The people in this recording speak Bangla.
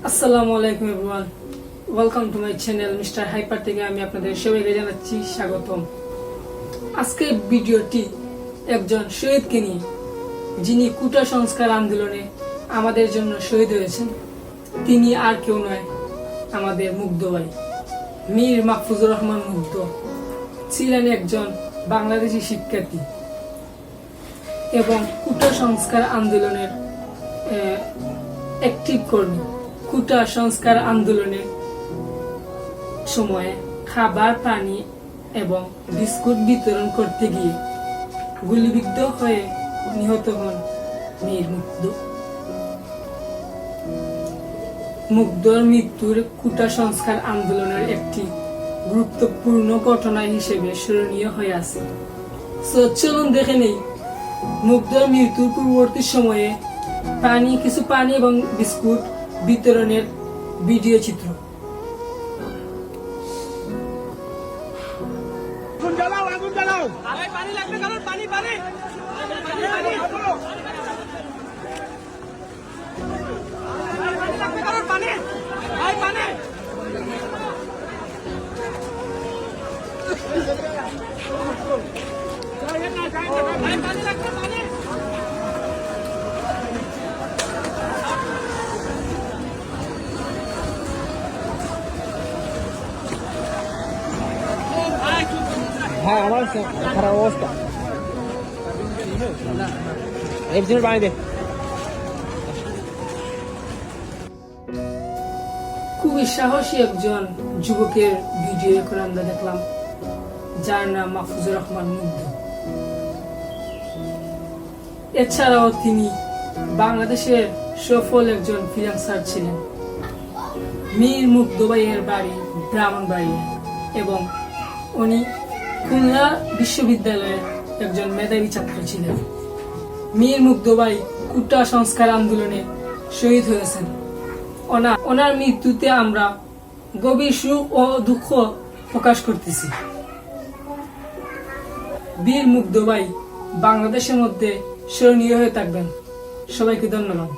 আসসালামু আলাইকুম everyone, welcome to my channel mister hyper থেকে আমি আপনাদের সবাইকে জানাচ্ছি স্বাগতম। আজকের ভিডিওটি একজন শহীদকে নিয়ে, যিনি কোটা সংস্কার আন্দোলনে আমাদের জন্য শহীদ হয়েছেন। তিনি আর কেউ নয়, আমাদের মুগ্ধ ভাই মীর মাহফুজুর রহমান মুগ্ধ। ছিলেন একজন বাংলাদেশি শিক্ষার্থী এবং কোটা সংস্কার আন্দোলনের অ্যাক্টিভ কর্মী। কোটা সংস্কার আন্দোলনের সময়ে খাবার, পানি এবং বিস্কুট বিতরণ করতে গিয়ে গুলিবিদ্ধ হয়ে নিহত হন মীর মুগ্ধ। মুগ্ধর মৃত্যুর কোটা সংস্কার আন্দোলনের একটি গুরুত্বপূর্ণ ঘটনা হিসেবে স্মরণীয় হয়ে আছে। চলুন দেখে নেই মুগ্ধর মৃত্যুর পূর্ববর্তী সময়ে কিছু পানি এবং বিস্কুট বিতরণের ভিডিও চিত্র। হ্যাঁ, আমার খারাপ অবস্থা। এর জন্য পানি দে। খুবই সাহসী একজন যুবকের ভিডিও করে আমরা দেখলাম, যার নাম মাহফুজুর রহমান মুগ্ধ। এছাড়াও তিনি বাংলাদেশের সফল একজন ফ্রিল্যান্সার ছিলেন। মীর মুগ্ধ ভাইয়ের বাড়ি ব্রাহ্মণবাড়িয়া এবং উনি খুলনা বিশ্ববিদ্যালয়ের একজন মেধাবী ছাত্র ছিলেন। মীর মুগ্ধ ভাই কোটা সংস্কার আন্দোলনে শহীদ হয়েছেন। ওনার মৃত্যুতে আমরা গভীর সুখ ও দুঃখ প্রকাশ করতেছি। বীর মুগ্ধ ভাই বাংলাদেশের মধ্যে স্মরণীয় হয়ে থাকবেন। সবাইকে ধন্যবাদ।